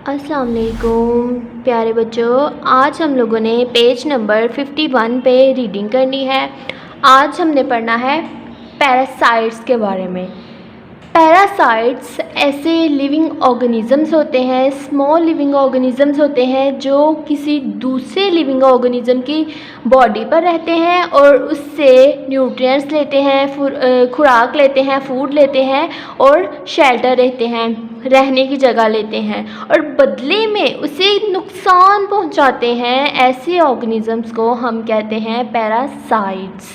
अस्सलाम वालेकुम प्यारे बच्चों, आज हम लोगों ने पेज नंबर 51 पे रीडिंग करनी है। आज हमने पढ़ना है पैरासाइट्स के बारे में। पैरासाइट्स ऐसे लिविंग ऑर्गेनिज़म्स होते हैं, स्मॉल लिविंग ऑर्गेनिज़म्स होते हैं जो किसी दूसरे लिविंग ऑर्गेनिज़म की बॉडी पर रहते हैं और उससे न्यूट्रिएंट्स लेते हैं, खुराक लेते हैं, फूड लेते हैं और शेल्टर रहते हैं, रहने की जगह लेते हैं और बदले में उसे नुकसान पहुंचाते हैं। ऐसे ऑर्गेनिज़म्स को हम कहते हैं parasites.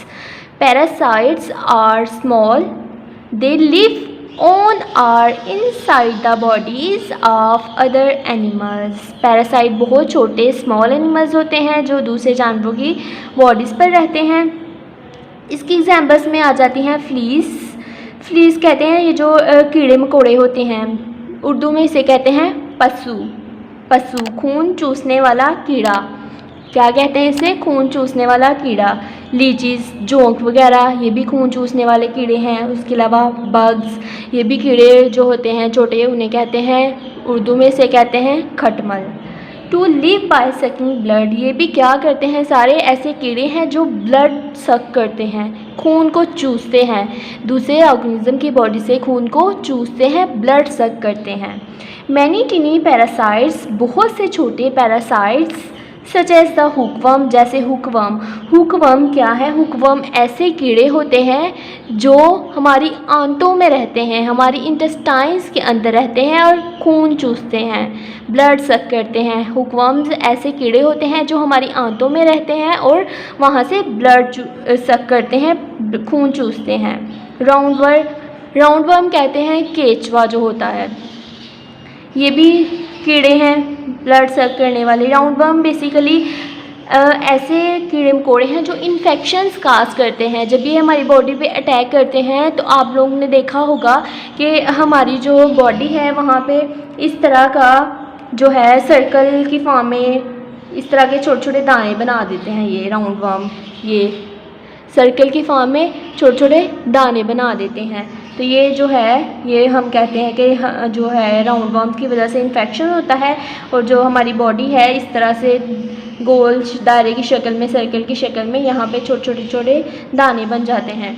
Parasites are small, they live on or inside the bodies of other animals। Parasite बहुत छोटे स्मॉल एनिमल्स होते हैं जो दूसरे जानवरों की बॉडीज़ पर रहते हैं। इसकी एग्जांपल्स में आ जाती हैं फ्लीस। फ्लीस कहते हैं ये जो कीड़े मकोड़े होते हैं, उर्दू में इसे कहते हैं पशु। पशु खून चूसने वाला कीड़ा, क्या कहते हैं इसे? खून चूसने वाला कीड़ा। लीचीज, जोंक वगैरह ये भी खून चूसने वाले कीड़े हैं। उसके अलावा बग्स, ये भी कीड़े जो होते हैं छोटे, उन्हें कहते हैं, उर्दू में इसे कहते हैं खटमल। To live by sucking blood, ये भी क्या करते हैं? सारे ऐसे कीड़े हैं जो ब्लड सक करते हैं, खून को चूसते हैं, दूसरे ऑर्गेनिज्म की बॉडी से खून को चूसते हैं, ब्लड सक करते हैं। मैनी टिनी पैरासाइट्स, बहुत से छोटे parasites such as the hookworm, जैसे हुकवर्म। हुकवर्म क्या है? हुकवर्म ऐसे कीड़े होते हैं जो हमारी आंतों में रहते हैं, हमारी इंटेस्टाइन्स के अंदर रहते हैं और खून चूसते हैं, ब्लड सक करते हैं। हुकवर्म्स ऐसे कीड़े होते हैं जो हमारी आंतों में रहते हैं और वहाँ से ब्लड सक करते हैं, खून चूसते हैं। राउंडवर्म कहते हैं केचवा जो होता है, ये भी कीड़े हैं ब्लड सक करने वाले। राउंडवर्म बेसिकली ऐसे कीड़े मकोड़े हैं जो इन्फेक्शंस काज करते हैं। जब ये हमारी बॉडी पे अटैक करते हैं तो आप लोगों ने देखा होगा कि हमारी जो बॉडी है वहाँ पे इस तरह का जो है सर्कल की फॉर्म में इस तरह के छोटे छोटे दाने बना देते हैं। ये राउंडवर्म ये सर्कल की फॉर्म में छोटे छोटे दाने बना देते हैं। तो ये जो है, ये हम कहते हैं कि जो है राउंडवर्म्स की वजह से इन्फेक्शन होता है और जो हमारी बॉडी है इस तरह से गोल दायरे की शक्ल में, सर्कल की शक्ल में यहाँ पे छोटे छोटे दाने बन जाते हैं।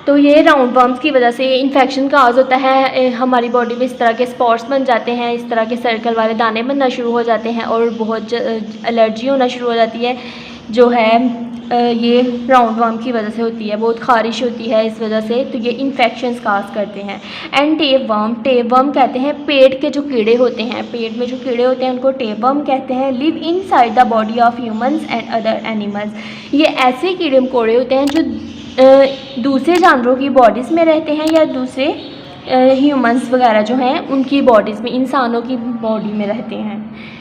तो ये राउंडवर्म्स की वजह से इन्फेक्शन काज होता है, हमारी बॉडी में इस तरह के स्पॉट्स बन जाते हैं, इस तरह के सर्कल वाले दाने बनना शुरू हो जाते हैं और बहुत एलर्जी होना शुरू हो जाती है जो है ये राउंडवर्म की वजह से होती है। बहुत ख़ारिश होती है इस वजह से, तो ये इन्फेक्शंस काज करते हैं। एंड टेपवर्म कहते हैं पेट के जो कीड़े होते हैं, पेट में जो कीड़े होते हैं उनको टेपवर्म कहते हैं। Live inside the body of humans and other animals, ये ऐसे कीड़े मकोड़े होते हैं जो दूसरे जानवरों की बॉडीज़ में रहते हैं या दूसरे ह्यूमंस वगैरह जो हैं उनकी बॉडीज़ में, इंसानों की बॉडी में रहते हैं।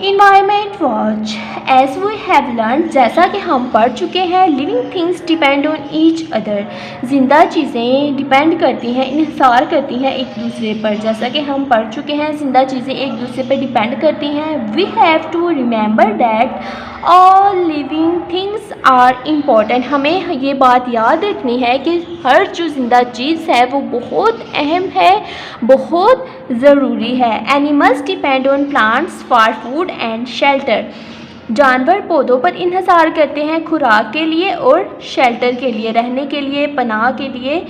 Environment watch, as we have learn, जैसा कि हम पढ़ चुके हैं, living things depend on each other, जिंदा चीज़ें डिपेंड करती हैं, इन्हिसार करती हैं एक दूसरे पर। जैसा कि हम पढ़ चुके हैं, जिंदा चीज़ें एक दूसरे पर डिपेंड करती हैं। We have to remember that all living things are important, हमें ये बात याद रखनी है कि हर जो जिंदा चीज़ है वो बहुत अहम है, बहुत ज़रूरी है। Animals depend on plants for food and shelter, जानवर पौधों पर इन्हिसार करते हैं खुराक के लिए और शेल्टर के लिए, रहने के लिए, पनाह के लिए।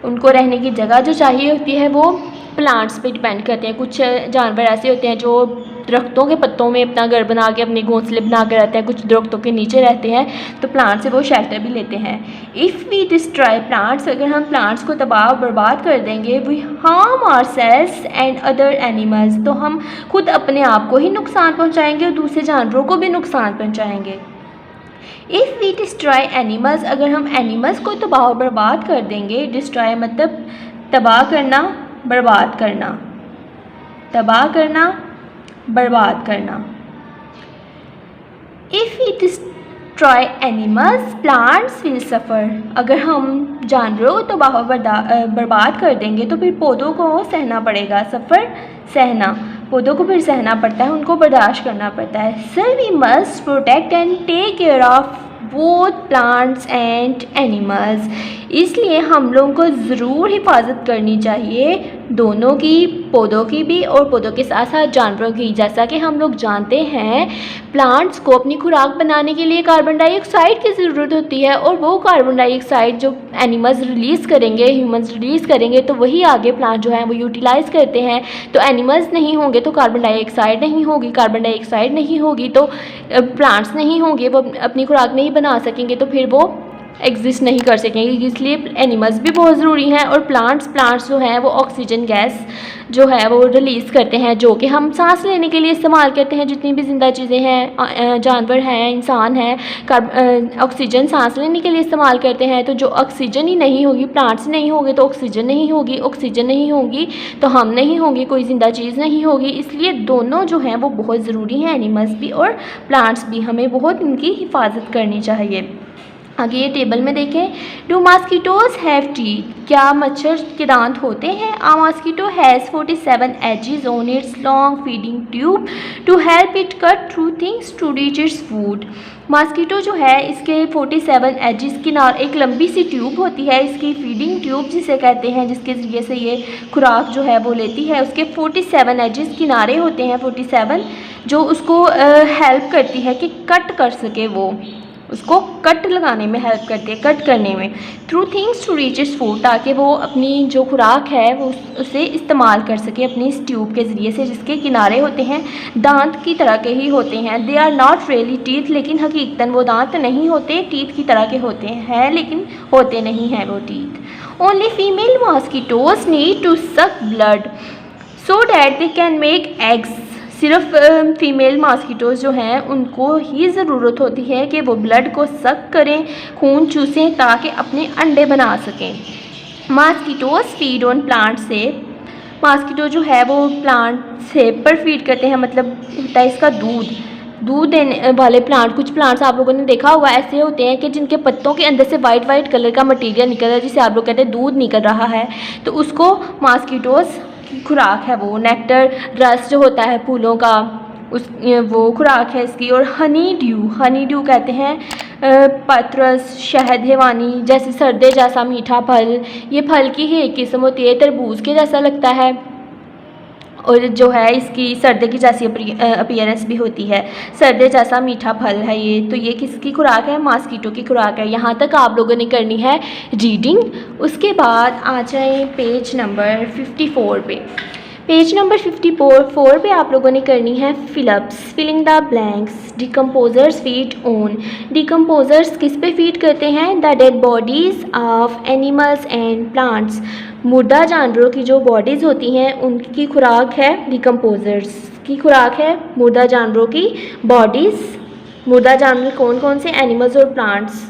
उनको रहने की जगह जो चाहिए होती है वो प्लांट्स पे डिपेंड करते हैं। कुछ जानवर ऐसे होते हैं जो दरख्तों के पत्तों में अपना घर बना के अपने घोंसले बना कर रहते हैं, कुछ दरख्तों के नीचे रहते हैं, तो प्लांट से वो शेल्टर भी लेते हैं। इफ़ वी डिस्ट्रॉय प्लांट्स, अगर हम प्लांट्स को तबाह बर्बाद कर देंगे, we harm ourselves and other animals, तो हम खुद अपने आप को ही नुकसान पहुँचाएँगे और दूसरे जानवरों को भी नुकसान पहुँचाएँगे। इफ़ वी डिस्ट्रॉय एनिमल्स, अगर हम एनिमल्स को तबाह बर्बाद कर देंगे, डिस्ट्रॉय मतलब तबाह करना, बर्बाद करना, तबाह करना, बर्बाद करना। If we destroy animals plants will suffer, अगर हम जानवरों को तबाह बर्बाद कर देंगे तो फिर पौधों को सहना पड़ेगा, सफ़र सहना, पौधों को फिर सहना पड़ता है, उनको बर्दाश्त करना पड़ता है। So we must protect and take care of both plants and animals, इसलिए हम लोगों को ज़रूर हिफाजत करनी चाहिए दोनों की, पौधों की भी और पौधों के साथ साथ जानवरों की। जैसा कि हम लोग जानते हैं, प्लांट्स को अपनी खुराक बनाने के लिए कार्बन डाइऑक्साइड की ज़रूरत होती है, और वो कार्बन डाइऑक्साइड जो एनिमल्स रिलीज़ करेंगे, ह्यूमंस रिलीज़ करेंगे, तो वही आगे प्लांट जो है वो यूटिलाइज़ करते हैं। तो एनिमल्स नहीं होंगे तो कार्बन डाइऑक्साइड नहीं होगी, कार्बन डाइऑक्साइड नहीं होगी तो प्लांट्स नहीं होंगे, वो अपनी खुराक नहीं बना सकेंगे, तो फिर वो एग्जिस्ट नहीं कर सकेंगे। इसलिए एनिमल्स भी बहुत ज़रूरी हैं। और प्लांट्स जो हैं वो ऑक्सीजन गैस जो है वो रिलीज़ करते हैं, जो कि हम सांस लेने के लिए इस्तेमाल करते हैं। जितनी भी ज़िंदा चीज़ें हैं, जानवर हैं, इंसान हैं, ऑक्सीजन सांस लेने के लिए इस्तेमाल करते हैं। तो जो ऑक्सीजन ही नहीं होगी, प्लांट्स नहीं होंगे तो ऑक्सीजन नहीं होगी, ऑक्सीजन नहीं होगी तो हम नहीं होंगे, कोई ज़िंदा चीज़ नहीं होगी। इसलिए दोनों जो हैं वो बहुत ज़रूरी हैं, एनिमल्स भी और प्लांट्स भी। हमें बहुत इनकी हिफाजत करनी चाहिए। आगे ये टेबल में देखें, डू मॉस्किटोज हैव टीथ? क्या मच्छर के दांत होते हैं? A mosquito has 47 edges on its long feeding tube to help it cut through things to reach its food. Mosquito जो है इसके 47 एजेस किनार, एक लंबी सी ट्यूब होती है, इसकी फीडिंग ट्यूब जिसे कहते हैं, जिसके ज़रिए से ये खुराक जो है वो लेती है। उसके 47 एजेस किनारे होते हैं, 47, जो उसको हेल्प करती है कि कट कर सके, वो उसको कट लगाने में हेल्प करती है, कट करने में। Through things to reach its food, ताकि वो अपनी जो खुराक है वो उसे इस्तेमाल कर सके अपनी इस ट्यूब के ज़रिए से, जिसके किनारे होते हैं दांत की तरह के ही होते हैं। They are not really teeth, लेकिन हकीकतन वो दांत नहीं होते, टीथ की तरह के होते हैं लेकिन होते नहीं हैं वो teeth. Only female mosquitoes need to suck blood so that they can make eggs. सिर्फ फीमेल मॉस्किटोज़ जो हैं उनको ही ज़रूरत होती है कि वो ब्लड को सक करें, खून चूसें, ताकि अपने अंडे बना सकें। Mosquitoes feed on plant shape. Mosquito जो है वो प्लांट सेप पर फीड करते हैं, मतलब होता है इसका दूध देने वाले प्लांट। कुछ प्लांट्स आप लोगों ने देखा हुआ ऐसे होते हैं कि जिनके पत्तों के अंदर से वाइट कलर का मटेरियल निकल रहा है, जिसे आप लोग कहते हैं दूध निकल रहा है, तो उसको मॉस्किटोज़ की खुराक है वो। नेक्टर, रस जो होता है फूलों का, उस वो खुराक है इसकी। और हनी ड्यू कहते हैं पत्रस, शहद हेवानी, जैसे सरदे जैसा मीठा फल। ये फल की ही एक किस्म होती है, तरबूज के जैसा लगता है, और जो है इसकी सर्दे की जैसी अपीयरेंस भी होती है। सर्दे जैसा मीठा फल है ये। तो ये किसकी खुराक है? मॉस्किटो की खुराक है। यहाँ तक आप लोगों ने करनी है रीडिंग। उसके बाद आ जाए पेज नंबर 54 पे। पेज नंबर 54 पे आप लोगों ने करनी है fill ups, filling the blanks. Decomposers feed on. Decomposers किस पे फीड करते हैं? The dead bodies of animals and plants. मुर्दा जानवरों की जो बॉडीज़ होती हैं उनकी खुराक है, डिकम्पोजर्स की खुराक है मुर्दा जानवरों की बॉडीज़। मुर्दा जानवर कौन कौन से? एनिमल्स और प्लांट्स।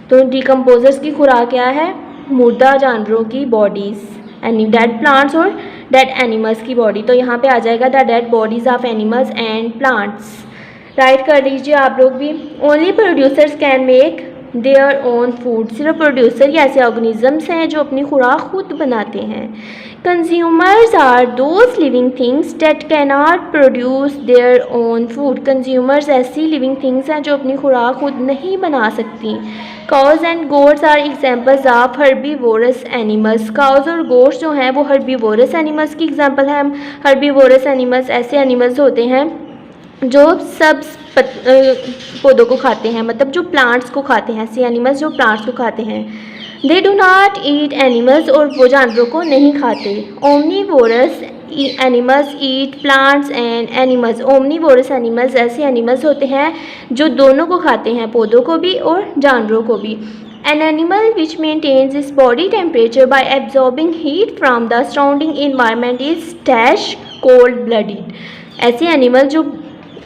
तो डिकम्पोजर्स की खुराक क्या है? मुर्दा जानवरों की बॉडीज़, यानी डेड प्लांट्स और डेड एनिमल्स की बॉडी। तो यहाँ पे आ जाएगा the dead bodies of animals and plants. Write कर लीजिए आप लोग भी। Only producers can make their own food. सिर्फ प्रोड्यूसर ही ऐसे ऑर्गेनिजम्स हैं जो अपनी खुराक खुद बनाते हैं। Consumers are those living things that can not produce their own food. Consumers ऐसी लिविंग थिंग्स हैं जो अपनी खुराक खुद नहीं बना सकती। Cows and goats are examples of herbivorous animals. Cows और गोट्स जो हैं वो हर्बीवोरस एनिमल्स की एग्जाम्पल हैं। हर्बीवोरस एनिमल्स ऐसे एनिमल्स होते हैं जो सब पौधों को खाते हैं, मतलब जो प्लांट्स को खाते हैं, ऐसे एनिमल्स जो प्लांट्स को खाते हैं। They do not eat animals, और वो जानवरों को नहीं खाते। Omnivorous animals eat plants and animals. Omnivorous animals ऐसे एनिमल्स होते हैं जो दोनों को खाते हैं, पौधों को भी और जानवरों को भी। An animal which maintains its body temperature by absorbing heat from the surrounding environment is dash cold-blooded। ऐसे एनिमल जो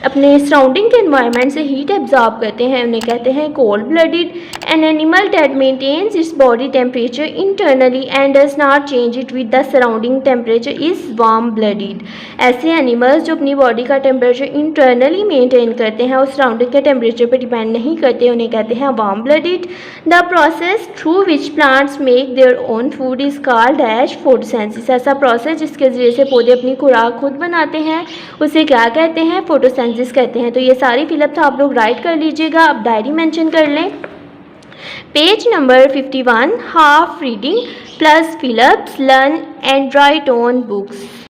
अपने सराउंडिंग के एनवायरनमेंट से हीट एब्जॉर्ब करते हैं उन्हें कहते हैं cold blooded. An animal that maintains its body temperature internally and does not change it with the surrounding temperature is warm blooded. ऐसे एनिमल्स जो अपनी बॉडी का टेम्परेचर इंटरनली मेंटेन करते हैं और सराउंडिंग के टेम्परेचर पर डिपेंड नहीं करते, उन्हें कहते हैं warm blooded. The process through which plants make their own food is called as photosynthesis. ऐसा प्रोसेस जिसके जरिए से पौधे अपनी खुराक खुद बनाते हैं उसे क्या कहते हैं? फोटोसेंसिस कहते हैं। तो ये सारी फिलअप आप लोग राइट कर लीजिएगा। अब डायरी मेंशन कर लें। Page number 51, half reading plus fill-ups, learn and write on books.